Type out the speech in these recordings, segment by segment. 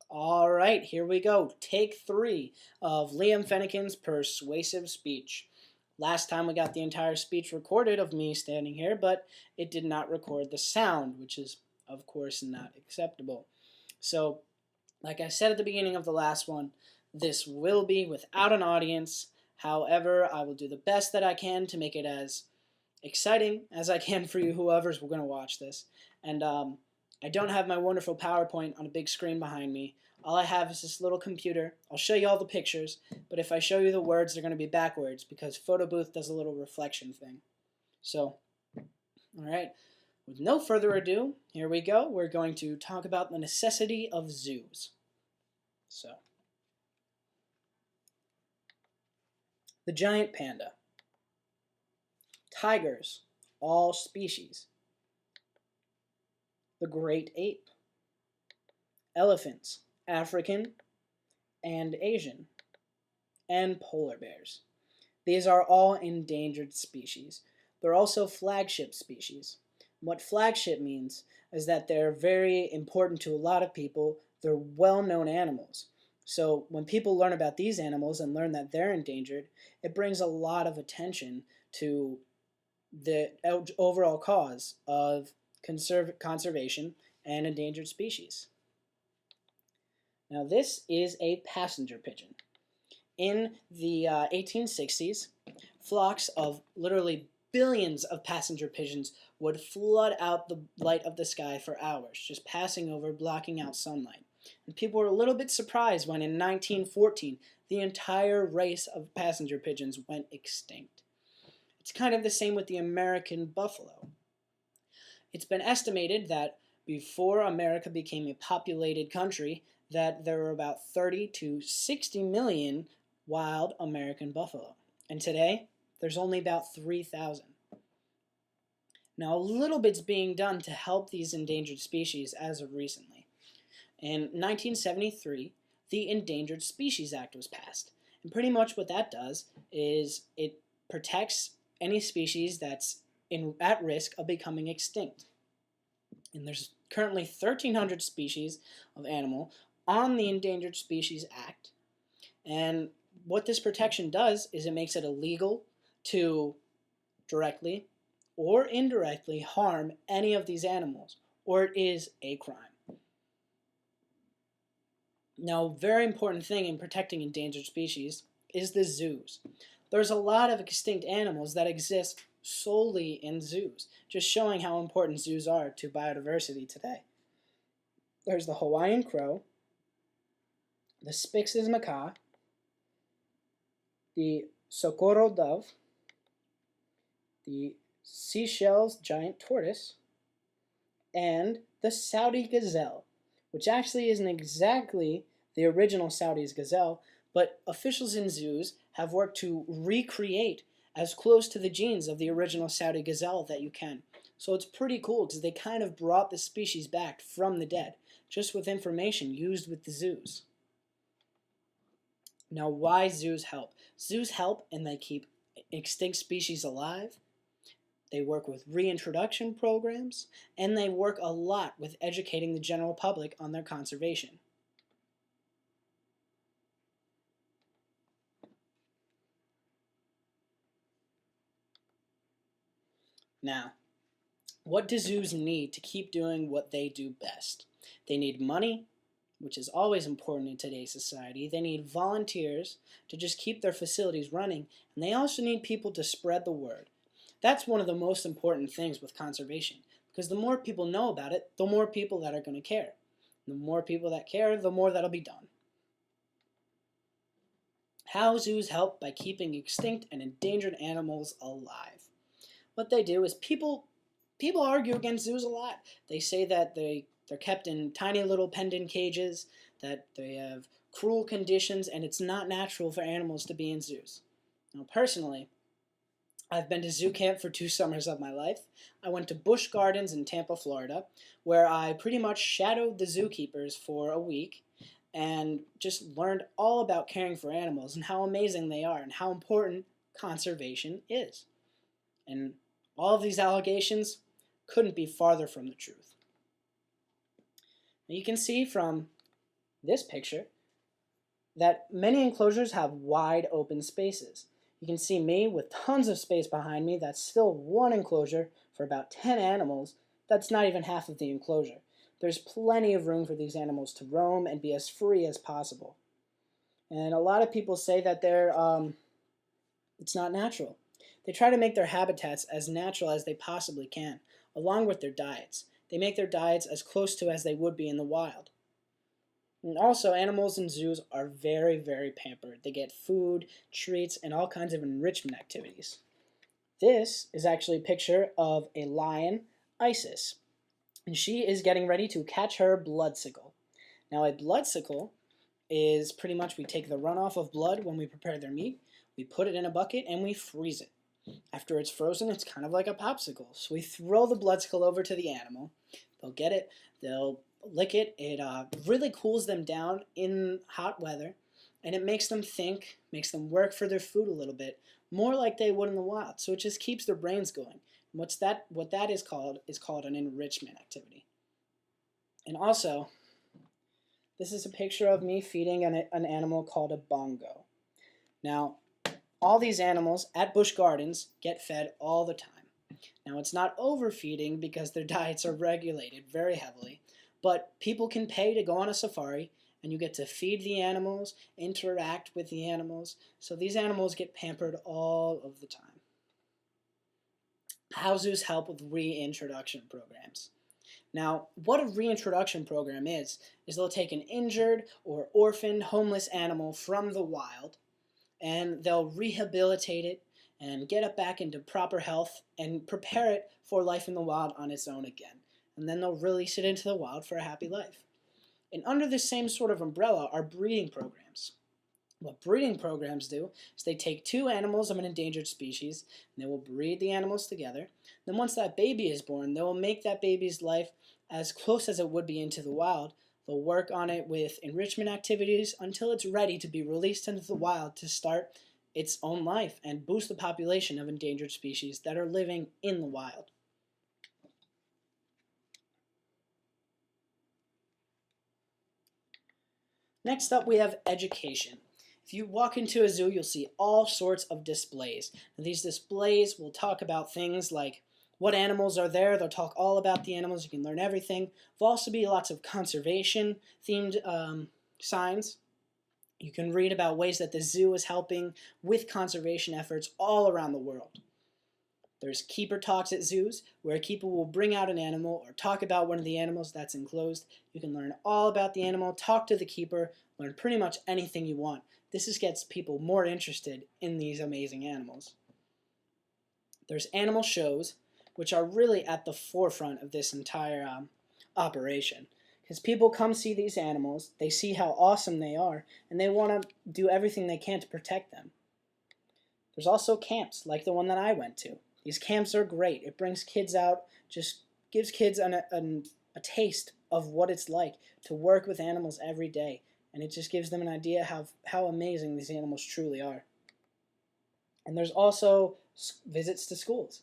All right, here we go. Take 3 of Liam Fennekin's persuasive speech. Last time we got the entire speech recorded of me standing here, but it did not record the sound, which is, of course, not acceptable. So, like I said at the beginning of the last one, this will be without an audience. However, I will do the best that I can to make it as exciting as I can for you, whoever's going to watch this. And I don't have my wonderful PowerPoint on a big screen behind me. All I have is this little computer. I'll show you all the pictures, but if I show you the words, they're going to be backwards because Photo Booth does a little reflection thing. So, all right, with no further ado, here we go. We're going to talk about the necessity of zoos. So, the giant panda. Tigers, all species. The great ape. Elephants, African and Asian. And polar bears. These are all endangered species. They're also flagship species. What flagship means is that they're very important to a lot of people. They're well-known animals. So when people learn about these animals and learn that they're endangered, it brings a lot of attention to the overall cause of conservation and endangered species. Now this is a passenger pigeon. In the 1860s, flocks of literally billions of passenger pigeons would flood out the light of the sky for hours, just passing over, blocking out sunlight. And people were a little bit surprised when in 1914, the entire race of passenger pigeons went extinct. It's kind of the same with the American buffalo. It's been estimated that before America became a populated country, that there were about 30 to 60 million wild American buffalo. And today, there's only about 3,000. Now, a little bit's being done to help these endangered species as of recently. In 1973, the Endangered Species Act was passed. And pretty much what that does is it protects any species that's at risk of becoming extinct. And there's currently 1,300 species of animal on the Endangered Species Act. And what this protection does is it makes it illegal to directly or indirectly harm any of these animals, or it is a crime. Now, a very important thing in protecting endangered species is the zoos. There's a lot of extinct animals that exist solely in zoos, just showing how important zoos are to biodiversity today. There's the Hawaiian crow, the Spix's macaw, the Socorro dove, the Seychelles giant tortoise, and the Saudi gazelle, which actually isn't exactly the original Saudi's gazelle, but officials in zoos have worked to recreate as close to the genes of the original Saudi gazelle that you can. So it's pretty cool because they kind of brought the species back from the dead, just with information used with the zoos. Now, why zoos help? Zoos help and they keep extinct species alive. They work with reintroduction programs, and they work a lot with educating the general public on their conservation. Now, what do zoos need to keep doing what they do best? They need money, which is always important in today's society. They need volunteers to just keep their facilities running, and they also need people to spread the word. That's one of the most important things with conservation, because the more people know about it, the more people that are going to care. The more people that care, the more that'll be done. How zoos help by keeping extinct and endangered animals alive. What they do is people argue against zoos a lot. They say that they're kept in tiny little pendant cages, that they have cruel conditions, and it's not natural for animals to be in zoos. Now, personally, I've been to zoo camp for 2 summers of my life. I went to Busch Gardens in Tampa, Florida, where I pretty much shadowed the zookeepers for a week and just learned all about caring for animals and how amazing they are and how important conservation is. And all of these allegations couldn't be farther from the truth. Now you can see from this picture that many enclosures have wide open spaces. You can see me with tons of space behind me. That's still one enclosure for about 10 animals. That's not even half of the enclosure. There's plenty of room for these animals to roam and be as free as possible. And a lot of people say that it's not natural. They try to make their habitats as natural as they possibly can, along with their diets. They make their diets as close to as they would be in the wild. And also, animals in zoos are very, very pampered. They get food, treats, and all kinds of enrichment activities. This is actually a picture of a lion, Isis, and she is getting ready to catch her bloodsicle. Now, a bloodsicle is pretty much we take the runoff of blood when we prepare their meat, we put it in a bucket, and we freeze it. After it's frozen, it's kind of like a popsicle. So we throw the bloodsicle over to the animal. They'll get it. They'll lick it. It really cools them down in hot weather, and it makes them think, makes them work for their food a little bit, more like they would in the wild. So it just keeps their brains going. What that is called an enrichment activity. And also, this is a picture of me feeding an animal called a bongo. Now, all these animals at Busch Gardens get fed all the time. Now, it's not overfeeding because their diets are regulated very heavily, but people can pay to go on a safari, and you get to feed the animals, interact with the animals, so these animals get pampered all of the time. How zoos help with reintroduction programs. Now, what a reintroduction program is they'll take an injured or orphaned homeless animal from the wild, and they'll rehabilitate it and get it back into proper health and prepare it for life in the wild on its own again. And then they'll release it into the wild for a happy life. And under the same sort of umbrella are breeding programs. What breeding programs do is they take two animals of an endangered species, and they will breed the animals together. Then once that baby is born, they will make that baby's life as close as it would be into the wild. They'll work on it with enrichment activities until it's ready to be released into the wild to start its own life and boost the population of endangered species that are living in the wild. Next up, we have education. If you walk into a zoo, you'll see all sorts of displays. And these displays will talk about things like what animals are there. They'll talk all about the animals. You can learn everything. There'll also be lots of conservation-themed signs. You can read about ways that the zoo is helping with conservation efforts all around the world. There's keeper talks at zoos, where a keeper will bring out an animal or talk about one of the animals that's enclosed. You can learn all about the animal, talk to the keeper, learn pretty much anything you want. This just gets people more interested in these amazing animals. There's animal shows, which are really at the forefront of this entire operation. Because people come see these animals, they see how awesome they are, and they want to do everything they can to protect them. There's also camps, like the one that I went to. These camps are great. It brings kids out, just gives kids a taste of what it's like to work with animals every day. And it just gives them an idea how amazing these animals truly are. And there's also visits to schools,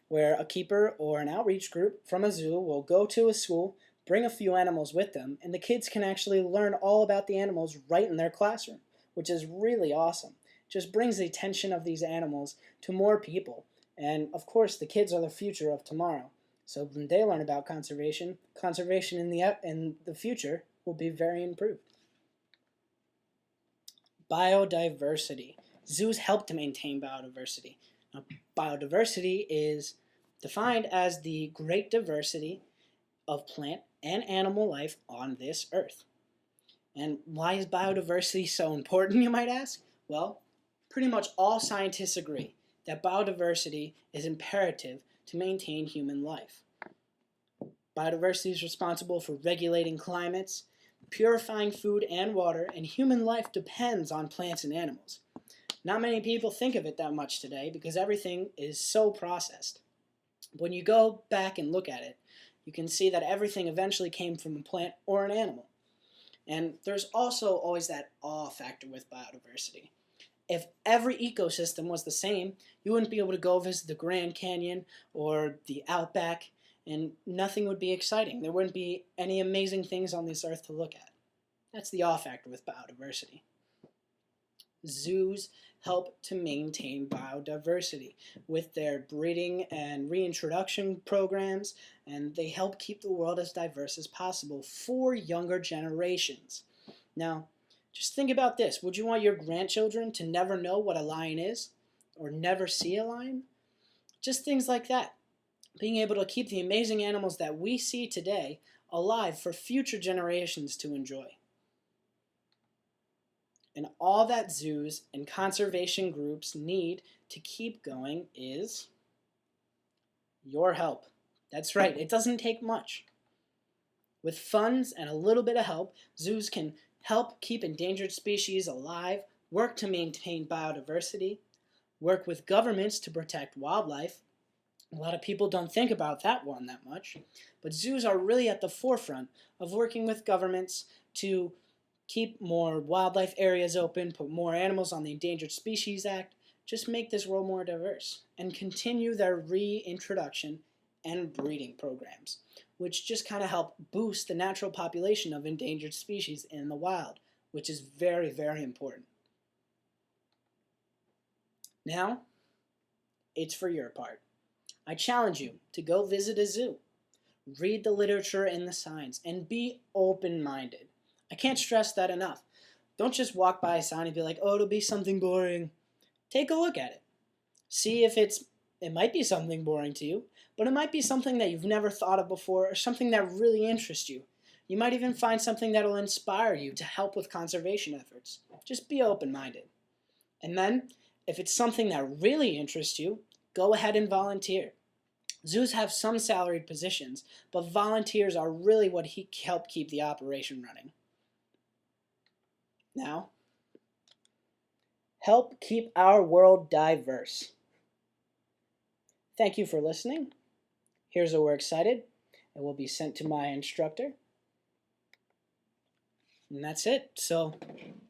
where a keeper or an outreach group from a zoo will go to a school, bring a few animals with them, and the kids can actually learn all about the animals right in their classroom, which is really awesome. It just brings the attention of these animals to more people. And of course, the kids are the future of tomorrow. So when they learn about conservation in the future will be very improved. Biodiversity. Zoos help to maintain biodiversity. Now, biodiversity is defined as the great diversity of plant and animal life on this earth. And why is biodiversity so important, you might ask? Well, pretty much all scientists agree that biodiversity is imperative to maintain human life. Biodiversity is responsible for regulating climates, purifying food and water, and human life depends on plants and animals. Not many people think of it that much today because everything is so processed. When you go back and look at it, you can see that everything eventually came from a plant or an animal. And there's also always that awe factor with biodiversity. If every ecosystem was the same, you wouldn't be able to go visit the Grand Canyon or the Outback, and nothing would be exciting. There wouldn't be any amazing things on this earth to look at. That's the awe factor with biodiversity. Zoos help to maintain biodiversity with their breeding and reintroduction programs, and they help keep the world as diverse as possible for younger generations. Now, just think about this. Would you want your grandchildren to never know what a lion is or never see a lion? Just things like that. Being able to keep the amazing animals that we see today alive for future generations to enjoy. And all that zoos and conservation groups need to keep going is your help. That's right, it doesn't take much. With funds and a little bit of help, zoos can help keep endangered species alive, work to maintain biodiversity, work with governments to protect wildlife. A lot of people don't think about that one that much, but zoos are really at the forefront of working with governments to keep more wildlife areas open, put more animals on the Endangered Species Act, just make this world more diverse, and continue their reintroduction and breeding programs, which just kind of help boost the natural population of endangered species in the wild, which is very, very important. Now, it's for your part. I challenge you to go visit a zoo, read the literature and the signs, and be open-minded. I can't stress that enough. Don't just walk by a sign and be like, oh, it'll be something boring. Take a look at it. See if it might be something boring to you, but it might be something that you've never thought of before or something that really interests you. You might even find something that will inspire you to help with conservation efforts. Just be open-minded. And then, if it's something that really interests you, go ahead and volunteer. Zoos have some salaried positions, but volunteers are really what help keep the operation running. Now, help keep our world diverse. Thank you for listening. Here's a works cited. It will be sent to my instructor. And that's it. So,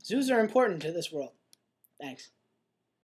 zoos are important to this world. Thanks.